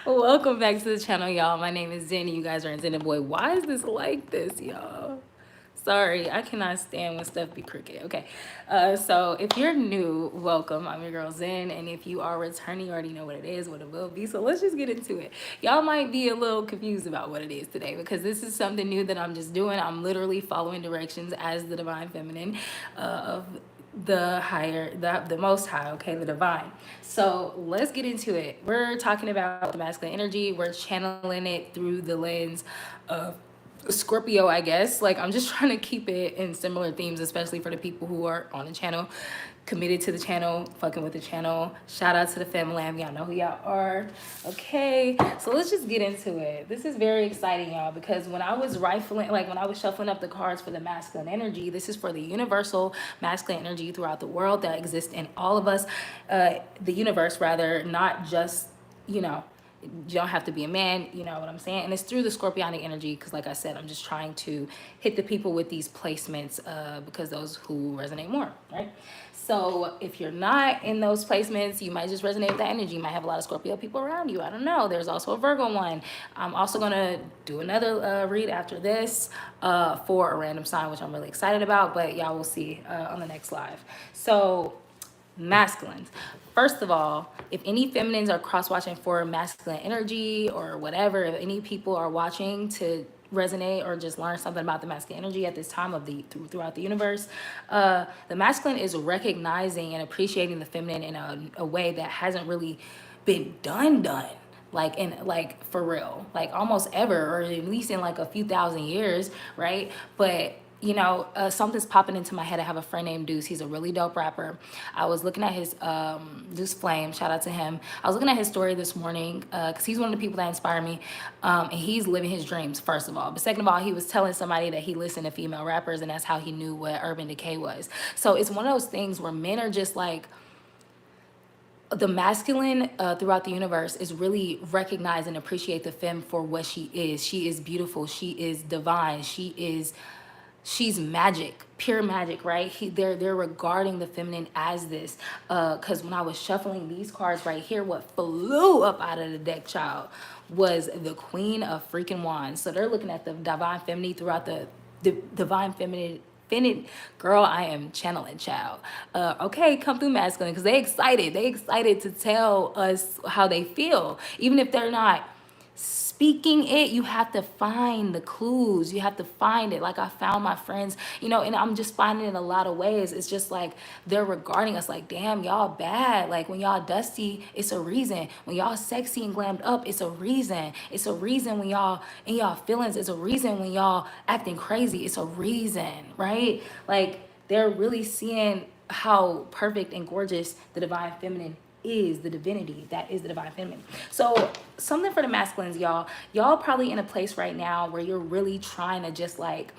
Welcome back to the channel, y'all. My name is Zen. You guys are in Zen and Boy. Why is this like this, y'all? Sorry, I cannot stand when stuff be crooked. Okay, so if you're new, welcome. I'm your girl Zen, and if you are returning, you already know what it is, what it will be. So let's just get into it. Y'all might be a little confused about what it is today because this is something new that I'm just doing. I'm literally following directions as the divine feminine of the higher, the most high, okay, the divine. So let's get into it. We're talking about the masculine energy. We're channeling it through the lens of Scorpio, I guess. Like, I'm just trying to keep it in similar themes, especially for the people who are on the channel, committed to the channel, fucking with the channel. Shout out to the family. Y'all know who y'all are. Okay, so let's just get into it. This is very exciting, y'all, because when I was rifling, like when I was shuffling up the cards for the masculine energy, this is for the universal masculine energy throughout the world that exists in all of us, the universe rather, not just, you know, you don't have to be a man, you know what I'm saying? And it's through the scorpionic energy because, like I said, I'm just trying to hit the people with these placements because those who resonate more, right? So if you're not in those placements, you might just resonate with that energy. You might have a lot of Scorpio people around you. I don't know. There's also a Virgo one. I'm also going to do another read after this for a random sign, which I'm really excited about, but y'all will see on the next live. So masculines. First of all, if any feminines are cross-watching for masculine energy or whatever, if any people are watching to resonate or just learn something about the masculine energy at this time of the throughout the universe, the masculine is recognizing and appreciating the feminine in a way that hasn't really been done like in like for real, like almost ever, or at least in like a few thousand years, right? But you know, something's popping into my head. I have a friend named Deuce. He's a really dope rapper. I was looking at his Deuce Flame. Shout out to him. I was looking at his story this morning because he's one of the people that inspire me, and he's living his dreams. First of all, but second of all, he was telling somebody that he listened to female rappers, and that's how he knew what Urban Decay was. So it's one of those things where men are just like, the masculine throughout the universe is really recognize and appreciate the femme for what she is. She is beautiful. She is divine. She's magic, pure magic, right? They're regarding the feminine as this. Because when I was shuffling these cards right here, what flew up out of the deck, child, was the Queen of freaking Wands. So they're looking at the divine feminine throughout the divine feminine. Girl, I am channeling, child. Okay, come through masculine because they excited. They excited to tell us how they feel, even if they're not speaking it. You have to find the clues. You have to find it. Like I found my friends, you know, and I'm just finding it in a lot of ways. It's just like they're regarding us like, damn, y'all bad. Like when y'all dusty, it's a reason. When y'all sexy and glammed up, it's a reason. It's a reason when y'all in y'all feelings. It's a reason when y'all acting crazy. It's a reason, right? Like they're really seeing how perfect and gorgeous the divine feminine is, the divinity that is the divine feminine. So something for the masculines, y'all probably in a place right now where you're really trying to just like,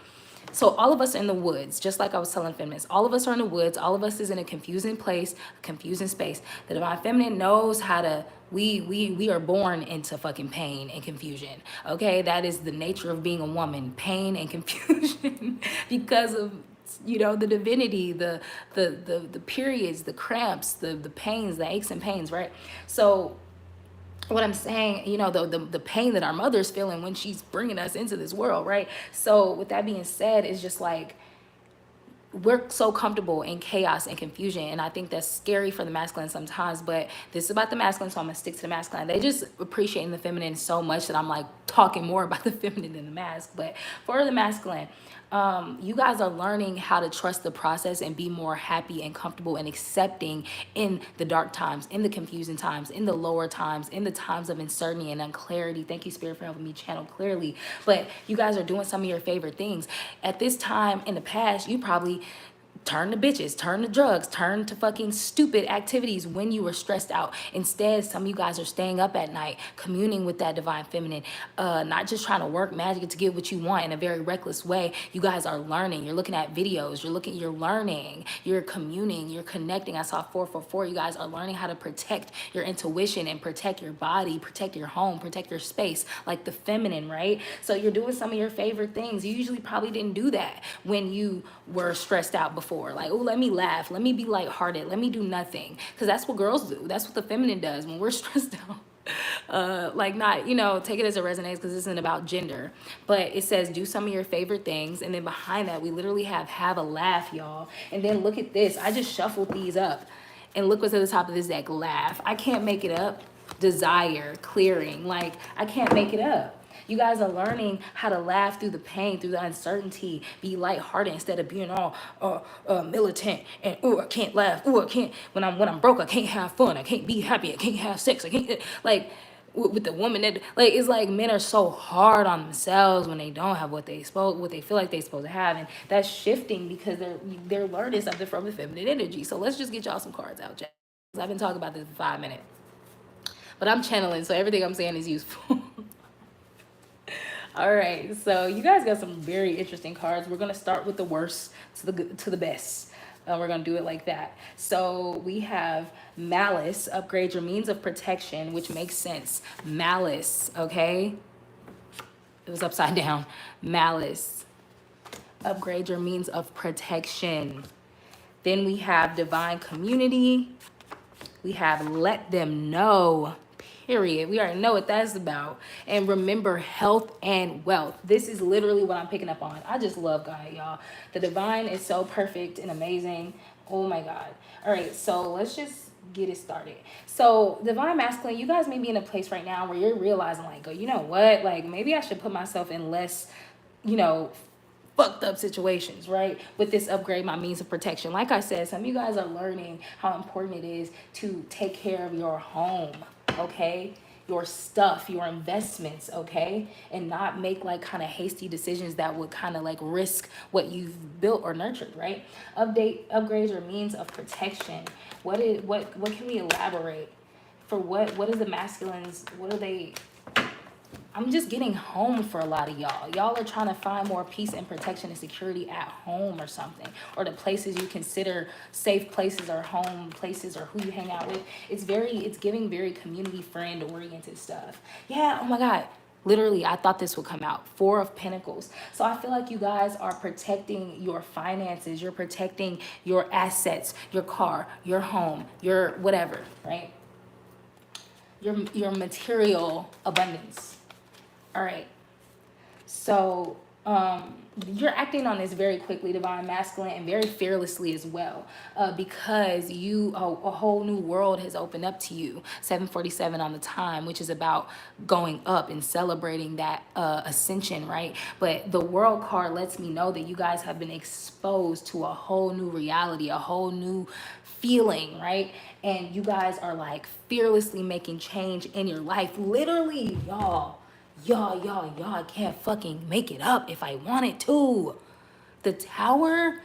so all of us are in the woods, just like I was telling feminists. All of us are in the woods. All of us is in a confusing place, confusing space. The divine feminine knows how to, we are born into fucking pain and confusion. Okay, that is the nature of being a woman, pain and confusion because of, you know, the divinity, the periods, the cramps, the pains, the aches and pains, right? So what I'm saying, you know, the pain that our mother's feeling when she's bringing us into this world, right? So with that being said, it's just like, we're so comfortable in chaos and confusion, and I think that's scary for the masculine sometimes, but this is about the masculine, so I'm gonna stick to the masculine. They just appreciating the feminine so much that I'm like talking more about the feminine than the masc. But for the masculine, you guys are learning how to trust the process and be more happy and comfortable and accepting in the dark times, in the confusing times, in the lower times, in the times of uncertainty and unclarity. Thank you, Spirit, for helping me channel clearly. But you guys are doing some of your favorite things. At this time in the past, you probably turn to bitches, turn to drugs, turn to fucking stupid activities when you were stressed out. Instead, some of you guys are staying up at night, communing with that divine feminine, not just trying to work magic to get what you want in a very reckless way. You guys are learning. You're looking at videos. You're learning. You're communing. You're connecting. I saw 444. You guys are learning how to protect your intuition and protect your body, protect your home, protect your space, like the feminine, right? So you're doing some of your favorite things. You usually probably didn't do that when you were stressed out before. Like, oh, let me laugh, let me be lighthearted, let me do nothing, because that's what girls do. That's what the feminine does when we're stressed out. Like, not, you know, take it as it resonates, because this isn't about gender, but it says do some of your favorite things, and then behind that we literally have a laugh, y'all. And then look at this, I just shuffled these up, and look what's at the top of this deck. Laugh. I can't make it up. Desire, clearing. Like, I can't make it up. You guys are learning how to laugh through the pain, through the uncertainty, be lighthearted instead of being all militant and, oh, I can't laugh, oh, I can't, when I'm broke, I can't have fun, I can't be happy, I can't have sex, I can't, like, with the woman that, like, it's like men are so hard on themselves when they don't have what they feel like they supposed to have, and that's shifting because they're learning something from the feminine energy. So let's just get y'all some cards out, Jack. I've been talking about this for 5 minutes, but I'm channeling, so everything I'm saying is useful. All right, so you guys got some very interesting cards. We're gonna start with the worst to the best. We're gonna do it like that. So we have malice. Upgrade your means of protection, which makes sense. Malice, okay? It was upside down. Malice. Upgrade your means of protection. Then we have divine community. We have let them know. Period. We already know what that's about. And remember, health and wealth. This is literally what I'm picking up on. I just love God, y'all. The divine is so perfect and amazing. Oh my God. All right, so let's just get it started. So divine masculine, you guys may be in a place right now where you're realizing, like, oh, you know what? Like, maybe I should put myself in less, you know, fucked up situations, right? With this upgrade, my means of protection. Like I said, some of you guys are learning how important it is to take care of your home, okay? Your stuff, your investments, okay? And not make like kind of hasty decisions that would kind of like risk what you've built or nurtured, right? Upgrade your means of protection. What can we elaborate? For what is the masculines, what are they? I'm just getting home for a lot of y'all. Y'all are trying to find more peace and protection and security at home or something. Or the places you consider safe places or home places or who you hang out with. It's giving very community friend oriented stuff. Yeah, oh my God. Literally, I thought this would come out. 4 of Pentacles. So I feel like you guys are protecting your finances. You're protecting your assets, your car, your home, your whatever, right? Your material abundance. All right, so you're acting on this very quickly, divine masculine, and very fearlessly as well, because a whole new world has opened up to you. 747 on the time, which is about going up and celebrating that ascension, right? But the world card lets me know that you guys have been exposed to a whole new reality, a whole new feeling, right? And you guys are like fearlessly making change in your life. Literally, y'all, I can't fucking make it up if I wanted to. The Tower,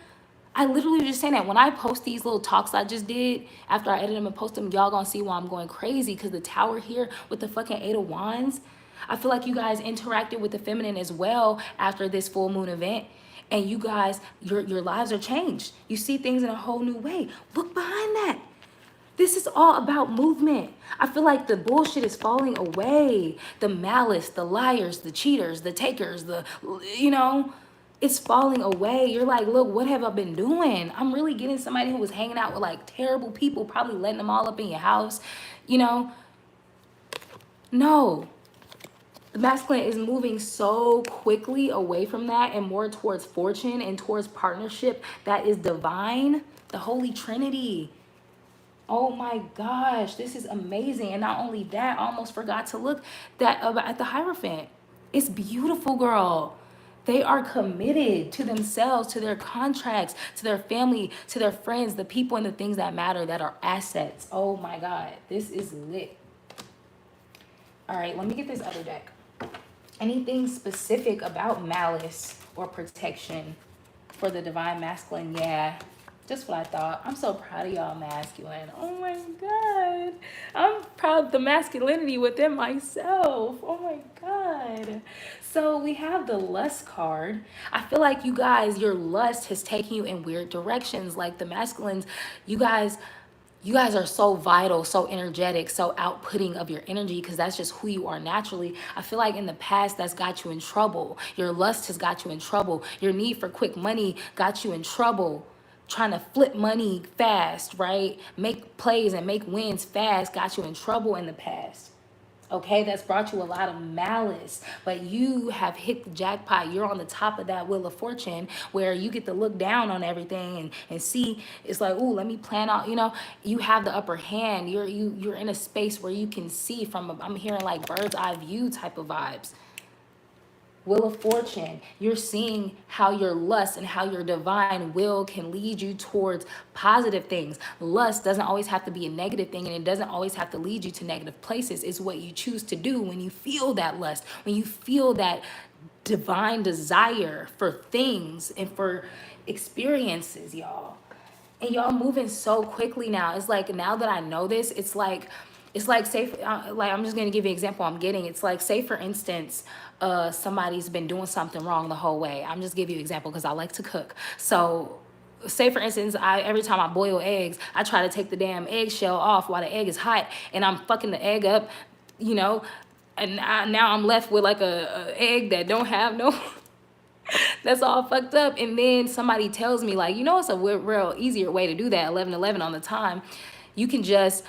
I literally was just saying that when I post these little talks I just did, after I edit them and post them, y'all gonna see why I'm going crazy, because the Tower here with the fucking 8 of Wands, I feel like you guys interacted with the feminine as well after this full moon event. And you guys, your lives are changed. You see things in a whole new way. Look behind that. This is all about movement. I feel like the bullshit is falling away. The malice, the liars, the cheaters, the takers, it's falling away. You're like, look, what have I been doing? I'm really getting somebody who was hanging out with like terrible people, probably letting them all up in your house. No. The masculine is moving so quickly away from that and more towards fortune and towards partnership that is divine. The Holy Trinity. Oh my gosh, this is amazing. And not only that, I almost forgot to look at the Hierophant. It's beautiful, girl. They are committed to themselves, to their contracts, to their family, to their friends, the people and the things that matter, that are assets. Oh my God, this is lit. All right, let me get this other deck. Anything specific about malice or protection for the divine masculine? Yeah. Just what I thought. I'm so proud of y'all masculine. Oh my God. I'm proud of the masculinity within myself. Oh my God. So we have the lust card. I feel like you guys, your lust has taken you in weird directions. Like the masculines, you guys are so vital, so energetic, so outputting of your energy, because that's just who you are naturally. I feel like in the past, that's got you in trouble. Your lust has got you in trouble. Your need for quick money got you in trouble. Trying to flip money fast, right? Make plays and make wins fast got you in trouble in the past. Okay, that's brought you a lot of malice, but you have hit the jackpot. You're on the top of that wheel of fortune where you get to look down on everything and see. It's like, oh, let me plan out. You know, you have the upper hand. You're in a space where you can see from. I'm hearing like bird's eye view type of vibes. Wheel of Fortune, you're seeing how your lust and how your divine will can lead you towards positive things. Lust doesn't always have to be a negative thing, and it doesn't always have to lead you to negative places. It's what you choose to do when you feel that lust, when you feel that divine desire for things and for experiences, y'all. And y'all moving so quickly now. It's like, now that I know this, it's like say like, I'm just gonna give you an example I'm getting. It's like, say for instance, somebody's been doing something wrong the whole way. I'm just give you an example because I like to cook. So say for instance, every time I boil eggs, I try to take the damn eggshell off while the egg is hot, and I'm fucking the egg up, you know, and now I'm left with like a egg that don't have no that's all fucked up. And then somebody tells me, like, you know, it's a real easier way to do that, 11:11 on the time. You can just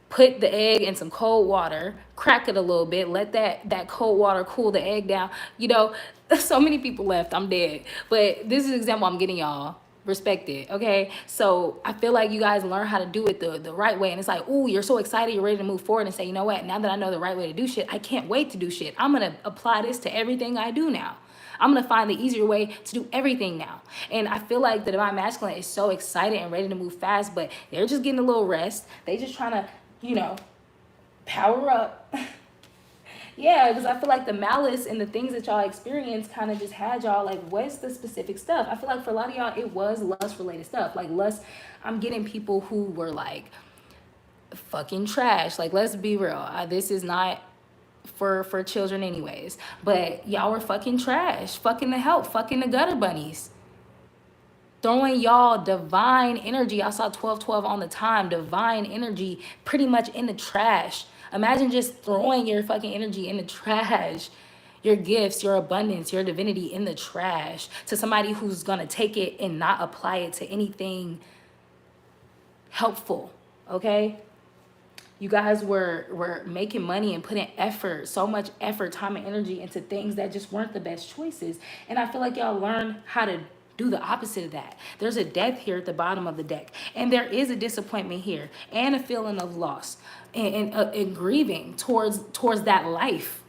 put the egg in some cold water, crack it a little bit, let that cold water cool the egg down. You know, so many people left, I'm dead. But this is an example I'm getting, y'all. Respect it, okay? So I feel like you guys learn how to do it the right way. And it's like, ooh, you're so excited, you're ready to move forward and say, you know what, now that I know the right way to do shit, I can't wait to do shit. I'm gonna apply this to everything I do now. I'm gonna find the easier way to do everything now. And I feel like the divine masculine is so excited and ready to move fast, but they're just getting a little rest. They just trying to, you know, power up. Yeah, because I feel like the malice and the things that y'all experience kind of just had y'all like, what's the specific stuff? I feel like for a lot of y'all, it was lust related stuff. Like lust, I'm getting people who were like fucking trash. Like, let's be real. This is not for children anyways, but y'all were fucking trash, fucking the help, fucking the gutter bunnies, throwing y'all divine energy. I saw 12:12 on the time, divine energy pretty much in the trash. Imagine just throwing your fucking energy in the trash, your gifts, your abundance, your divinity in the trash, to somebody who's gonna take it and not apply it to anything helpful. Okay, you guys were making money and putting effort, so much effort, time, and energy into things that just weren't the best choices. And I feel like y'all learn how to do the opposite of that. There's a death here at the bottom of the deck, and there is a disappointment here, and a feeling of loss, and grieving towards that life,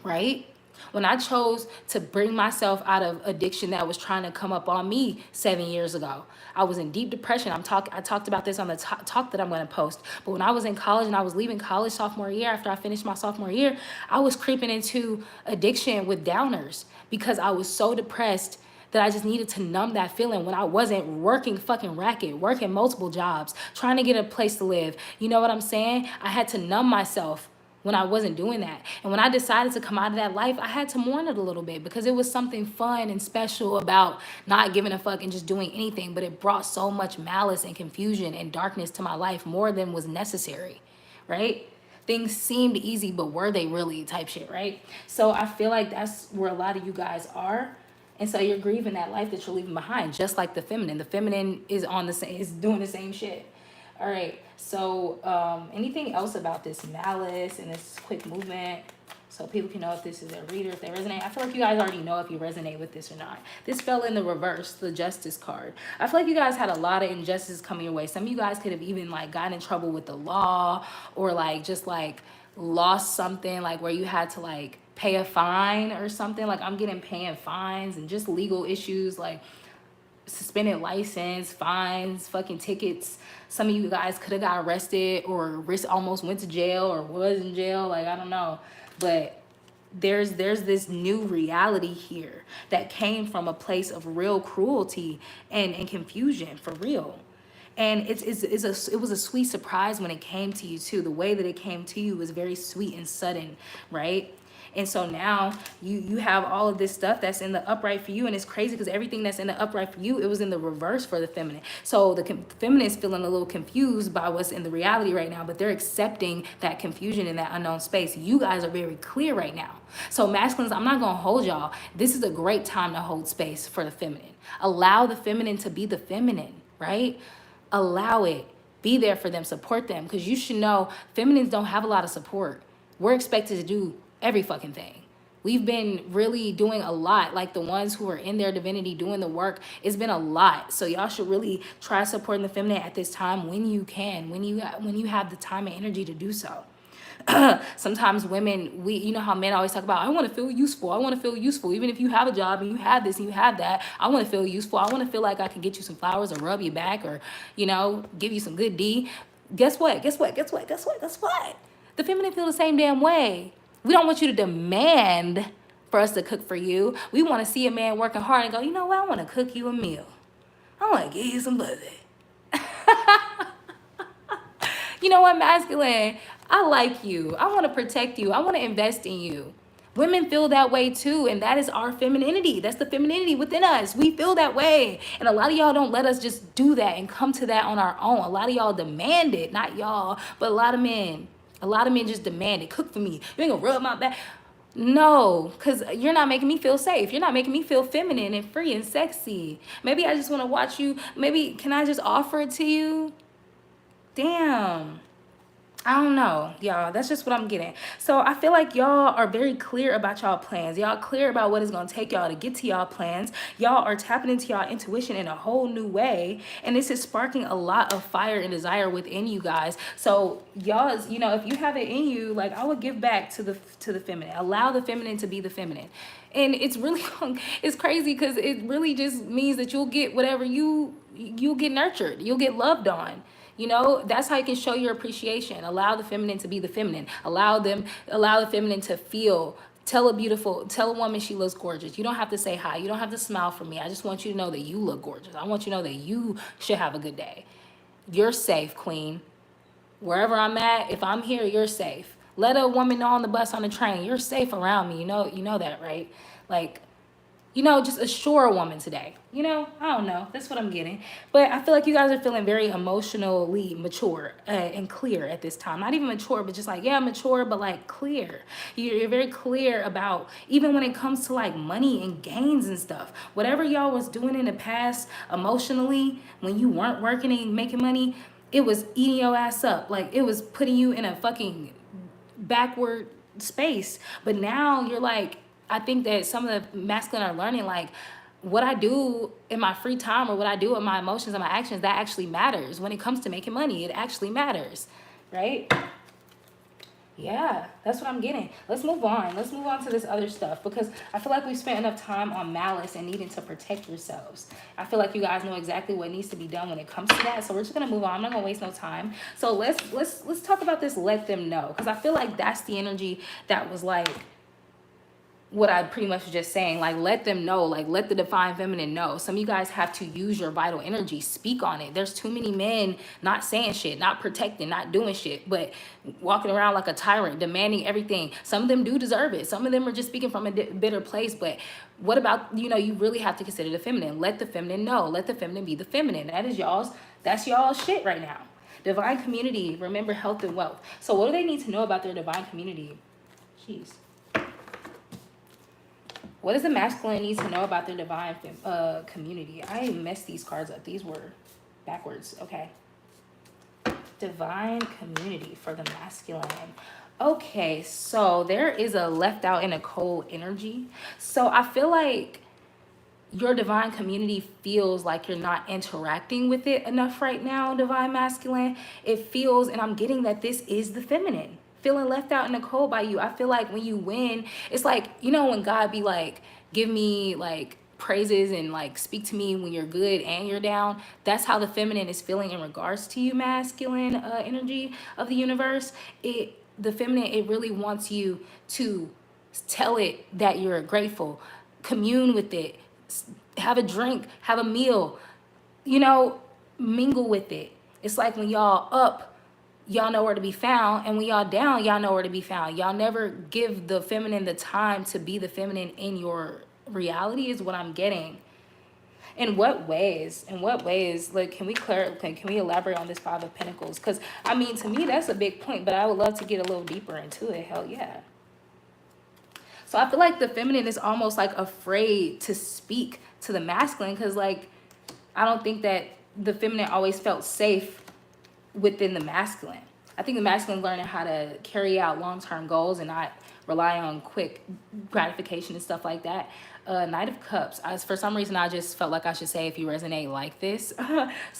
right? When I chose to bring myself out of addiction that was trying to come up on me 7 years ago, I was in deep depression. I talked about this on the talk that I'm going to post. But when I was in college and I was leaving college sophomore year, after I finished my sophomore year, I was creeping into addiction with downers because I was so depressed that I just needed to numb that feeling when I wasn't working fucking racket, working multiple jobs, trying to get a place to live. You know what I'm saying? I had to numb myself when I wasn't doing that. And when I decided to come out of that life, I had to mourn it a little bit because it was something fun and special about not giving a fuck and just doing anything. But it brought so much malice and confusion and darkness to my life, more than was necessary, right? Things seemed easy, but were they really, type shit, right? So I feel like that's where a lot of you guys are. And so you're grieving that life that you're leaving behind, just like the feminine. The feminine is is doing the same shit. All right. So anything else about this malice and this quick movement, so people can know if this is a reader, if they resonate? I feel like you guys already know if you resonate with this or not. This fell in the reverse, the justice card. I feel like you guys had a lot of injustices coming your way. Some of you guys could have even like gotten in trouble with the law, or like just like lost something, like where you had to like pay a fine or something. Like I'm getting paying fines and just legal issues, like suspended license, fines, fucking tickets. Some of you guys could have got arrested or almost went to jail or was in jail. Like, I don't know. But there's this new reality here that came from a place of real cruelty and confusion, for real. And it was a sweet surprise when it came to you too. The way that it came to you was very sweet and sudden, right? And so now you have all of this stuff that's in the upright for you. And it's crazy because everything that's in the upright for you, it was in the reverse for the feminine. So the feminine is feeling a little confused by what's in the reality right now, but they're accepting that confusion in that unknown space. You guys are very clear right now. So masculines, I'm not going to hold y'all. This is a great time to hold space for the feminine. Allow the feminine to be the feminine, right? Allow it. Be there for them. Support them. Because you should know feminines don't have a lot of support. We're expected to do every fucking thing. We've been really doing a lot. Like the ones who are in their divinity doing the work, it's been a lot. So y'all should really try supporting the feminine at this time when you can, when you have the time and energy to do so. Sometimes women, you know how men always talk about, I want to feel useful. I want to feel useful. Even if you have a job and you have this and you have that, I want to feel useful. I want to feel like I can get you some flowers or rub your back or, give you some good D. Guess what? The feminine feel the same damn way. We don't want you to demand for us to cook for you. We want to see a man working hard and go, you know what? I want to cook you a meal. I want to give you some pussy. You know what, masculine? I like you. I want to protect you. I want to invest in you. Women feel that way too, and that is our femininity. That's the femininity within us. We feel that way. And a lot of y'all don't let us just do that and come to that on our own. A lot of y'all demand it. Not y'all, but a lot of men. A lot of men just demand it. Cook for me. You ain't gonna rub my back. No, because you're not making me feel safe. You're not making me feel feminine and free and sexy. Maybe I just want to watch you. Maybe can I just offer it to you? Damn. I don't know, y'all. That's just what I'm getting. So I feel like y'all are very clear about y'all plans. Y'all clear about what it's going to take y'all to get to y'all plans. Y'all are tapping into y'all intuition in a whole new way. And this is sparking a lot of fire and desire within you guys. So y'all, if you have it in you, like I would give back to the feminine. Allow the feminine to be the feminine. And it's really, it's crazy because it really just means that you'll get whatever you'll get nurtured. You'll get loved on. That's how you can show your appreciation. Allow the feminine to be the feminine. Allow the feminine to feel. Tell a woman she looks gorgeous. You don't have to say hi. You don't have to smile for me. I just want you to know that you look gorgeous. I want you to know that you should have a good day. You're safe, queen. Wherever I'm at, if I'm here, you're safe. Let a woman know on the bus, on the train, you're safe around me. You know that, right? Like, just assure a woman today. I don't know. That's what I'm getting. But I feel like you guys are feeling very emotionally mature and clear at this time. Not even mature, but just like, yeah, mature, but like clear. You're very clear about, even when it comes to like money and gains and stuff. Whatever y'all was doing in the past emotionally, when you weren't working and making money, it was eating your ass up. Like it was putting you in a fucking backward space. But now you're like, I think that some of the masculine are learning, like, what I do in my free time or what I do with my emotions and my actions, that actually matters. When it comes to making money, it actually matters, right? Yeah, that's what I'm getting. Let's move on. Let's move on to this other stuff because I feel like we've spent enough time on malice and needing to protect yourselves. I feel like you guys know exactly what needs to be done when it comes to that. So we're just gonna move on. I'm not gonna waste no time. So let's talk about this. Let them know, because I feel like that's the energy that was like what I pretty much was just saying, like, let them know, like, let the divine feminine know. Some of you guys have to use your vital energy, speak on it. There's too many men not saying shit, not protecting, not doing shit, but walking around like a tyrant, demanding everything. Some of them do deserve it. Some of them are just speaking from a bitter place. But what about, you really have to consider the feminine. Let the feminine know. Let the feminine be the feminine. That's y'all's shit right now. Divine community, remember health and wealth. So what do they need to know about their divine community? Jeez. What does the masculine need to know about their divine community? I messed these cards up. These were backwards. Okay. Divine community for the masculine. Okay, so there is a left out and a cold energy. So I feel like your divine community feels like you're not interacting with it enough right now, divine masculine. It feels, and I'm getting that this is the feminine. Feeling left out in the cold by you. I feel like when you win, it's like, when God be like, give me like praises and like speak to me when you're good and you're down. That's how the feminine is feeling in regards to you, masculine energy of the universe. The feminine, it really wants you to tell it that you're grateful, commune with it, have a drink, have a meal, mingle with it. It's like when y'all up, y'all know where to be found, and when y'all down, y'all know where to be found. Y'all never give the feminine the time to be the feminine in your reality is what I'm getting. In what ways? Like, can we elaborate on this Five of Pentacles? Because to me that's a big point, but I would love to get a little deeper into it. Hell yeah. So I feel like the feminine is almost like afraid to speak to the masculine, because like I don't think that the feminine always felt safe within the masculine. I think the masculine learning how to carry out long-term goals and not rely on quick gratification and stuff like that. Knight of Cups. For some reason, I just felt like I should say if you resonate like this,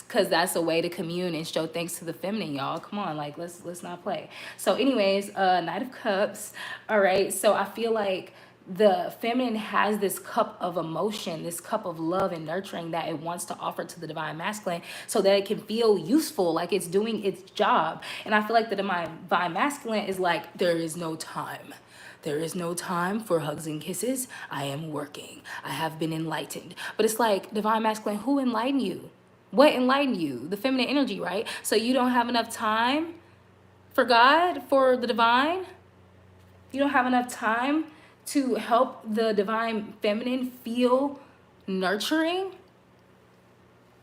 because that's a way to commune and show thanks to the feminine, y'all. Come on, like let's not play. So, anyways, Knight of Cups. All right. So I feel like the feminine has this cup of emotion, this cup of love and nurturing that it wants to offer to the divine masculine so that it can feel useful, like it's doing its job. And I feel like the divine masculine is like, there is no time. There is no time for hugs and kisses. I am working. I have been enlightened. But it's like, divine masculine, who enlightened you? What enlightened you? The feminine energy, right? So you don't have enough time for God, for the divine? You don't have enough time to help the divine feminine feel nurturing?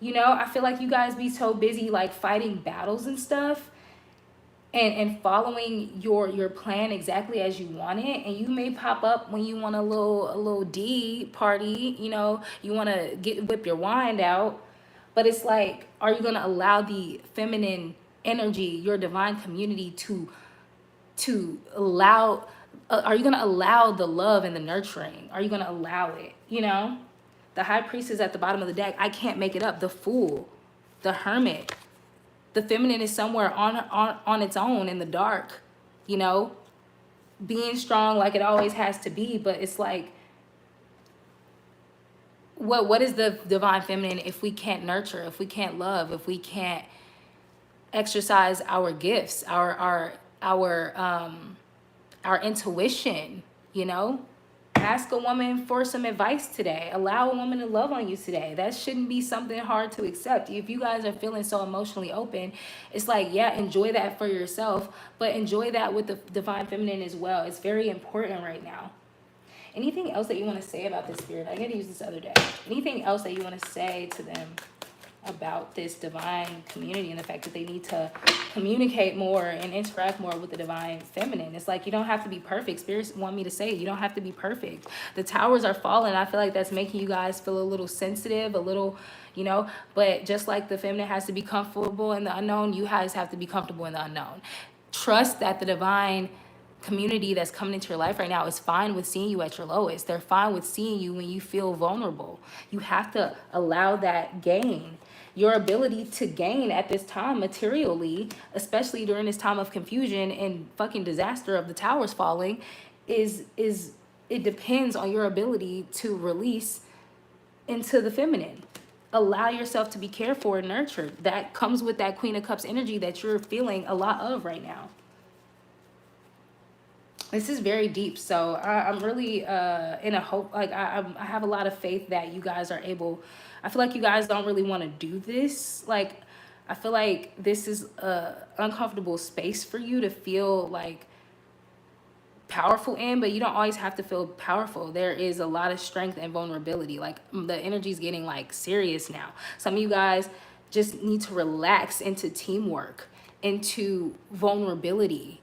You know, I feel like you guys be so busy like fighting battles and stuff and following your plan exactly as you want it. And you may pop up when you want a little D party, you know, you want to whip your wine out. But it's like, are you going to allow the feminine energy, your divine community to allow, are you going to allow the love and the nurturing? Are you going to allow it? You know, the High Priestess at the bottom of the deck. I can't make it up. The Fool, the Hermit. The feminine is somewhere on its own in the dark, you know, being strong like it always has to be. But it's like, what is the divine feminine if we can't nurture, if we can't love, if we can't exercise our gifts, our intuition, you know? Ask a woman for some advice today. Allow a woman to love on you today. That shouldn't be something hard to accept. If you guys are feeling so emotionally open, it's like, yeah, enjoy that for yourself, but enjoy that with the divine feminine as well. It's very important right now. Anything else that you want to say about this spirit? I got to use this other day. Anything else that you want to say to them about this divine community and the fact that they need to communicate more and interact more with the divine feminine? It's like, you don't have to be perfect. Spirits want me to say, you don't have to be perfect. The towers are falling. I feel like that's making you guys feel a little sensitive, a little, you know, but just like the feminine has to be comfortable in the unknown, you guys have to be comfortable in the unknown. Trust that the divine community that's coming into your life right now is fine with seeing you at your lowest. They're fine with seeing you when you feel vulnerable. You have to allow that gain. Your ability to gain at this time materially, especially during this time of confusion and fucking disaster of the towers falling, is it depends on your ability to release into the feminine. Allow yourself to be cared for and nurtured. That comes with that Queen of Cups energy that you're feeling a lot of right now. This is very deep. So I'm really in a hope, like I have a lot of faith that you guys are able. I feel like you guys don't really want to do this. Like, I feel like this is a uncomfortable space for you to feel like powerful in, but you don't always have to feel powerful. There is a lot of strength and vulnerability. Like, the energy is getting like serious now. Some of you guys just need to relax into teamwork, into vulnerability.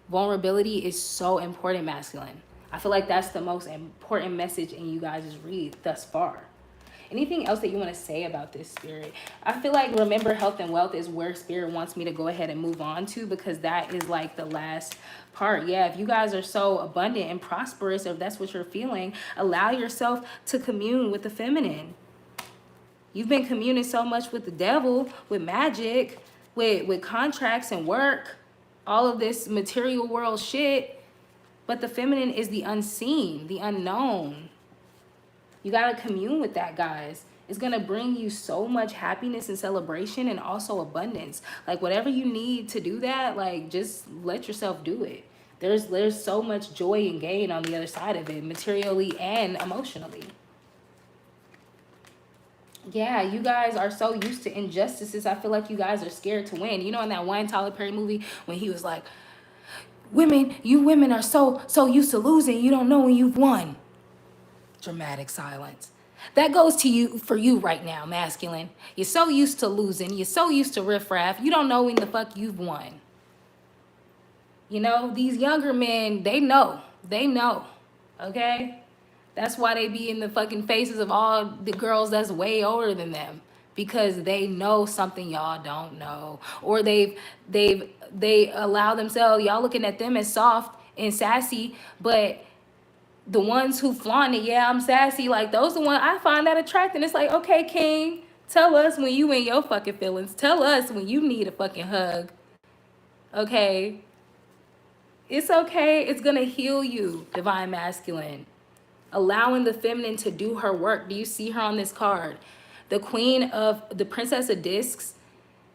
Vulnerability is so important, masculine. I feel like that's the most important message in you guys' read thus far. Anything else that you want to say about this, spirit? I feel like remember health and wealth is where spirit wants me to go ahead and move on to, because that is like the last part. Yeah, if you guys are so abundant and prosperous, if that's what you're feeling, allow yourself to commune with the feminine. You've been communing so much with the devil, with magic, with contracts and work, all of this material world shit. But the feminine is the unseen, the unknown. You got to commune with that, guys. It's going to bring you so much happiness and celebration and also abundance. Like, whatever you need to do that, like, just let yourself do it. There's so much joy and gain on the other side of it, materially and emotionally. Yeah, you guys are so used to injustices. I feel like you guys are scared to win. You know, in that one Tyler Perry movie when he was like, you women are so used to losing, you don't know when you've won. Dramatic silence. That goes to you, for you right now, masculine. You're so used to losing. You're so used to riffraff. You don't know when the fuck you've won. You know, these younger men, they know. They know. Okay? That's why they be in the fucking faces of all the girls that's way older than them. because they know something y'all don't know, or they allow themselves, y'all looking at them as soft and sassy, but the ones who flaunt it, yeah, I'm sassy, like those the ones I find that attractive. It's like, okay, king, tell us when you in your fucking feelings. Tell us when you need a fucking hug. Okay? It's okay. It's gonna heal you, divine masculine. Allowing the feminine to do her work. Do you see her on this card? The queen of the princess of discs,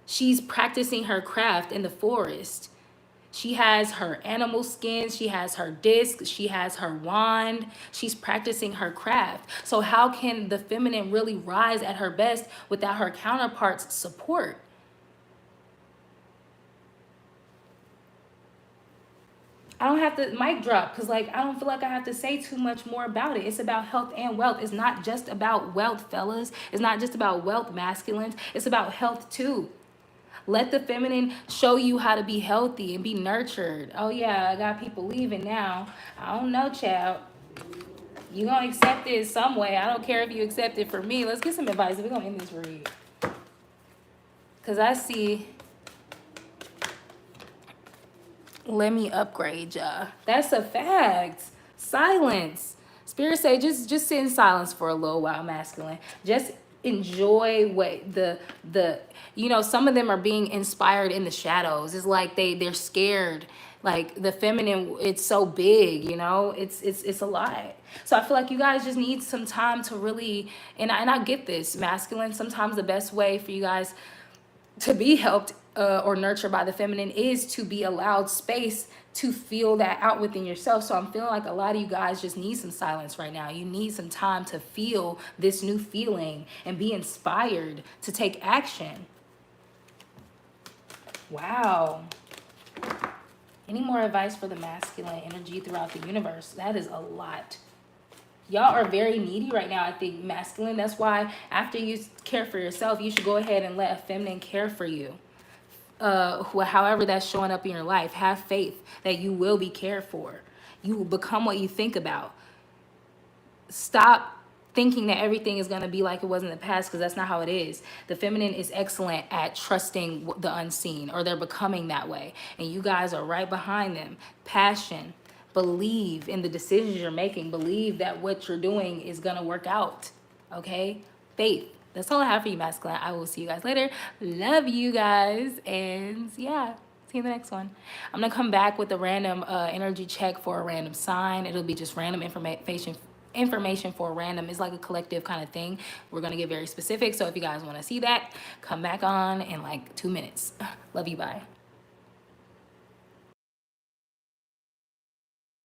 she's practicing her craft in the forest. She has her animal skins, she has her disc, she has her wand, she's practicing her craft. So how can the feminine really rise at her best without her counterpart's support? I don't have to mic drop because like I don't feel like I have to say too much more about it. It's about health and wealth. It's not just about wealth, fellas. It's not just about wealth, masculines. It's about health too. Let the feminine show you how to be healthy and be nurtured. Oh yeah, I got people leaving now. I don't know, child. You gonna accept it some way. I don't care if you accept it for me. Let's get some advice. We're gonna end this read. Cause I see. Let me upgrade ya. That's a fact. Silence. Spirit say just sit in silence for a little while, masculine. Just enjoy what the you know, some of them are being inspired in the shadows. It's like they're scared. Like the feminine, it's so big, you know, it's a lot. So I feel like you guys just need some time to really, and I get this, masculine. Sometimes the best way for you guys to be helped or nurtured by the feminine is to be allowed space to feel that out within yourself. So I'm feeling like a lot of you guys just need some silence right now. You need some time to feel this new feeling and be inspired to take action. Wow. Any more advice for the masculine energy throughout the universe? That is a lot. Y'all are very needy right now, I think, masculine. That's why after you care for yourself, you should go ahead and let a feminine care for you. However that's showing up in your life, have faith that you will be cared for. You will become what you think about. Stop thinking that everything is going to be like it was in the past, because that's not how it is. The feminine is excellent at trusting the unseen, or they're becoming that way. And you guys are right behind them. Passion. Believe in the decisions you're making. Believe that what you're doing is going to work out. Okay? Faith. That's all I have for you, masculine. I will see you guys later. Love you guys. And yeah, see you in the next one. I'm going to come back with a random energy check for a random sign. It'll be just random information for random. Is like a collective kind of thing. We're going to get very specific. So if you guys want to see that, come back on in like 2 minutes. Love you. Bye.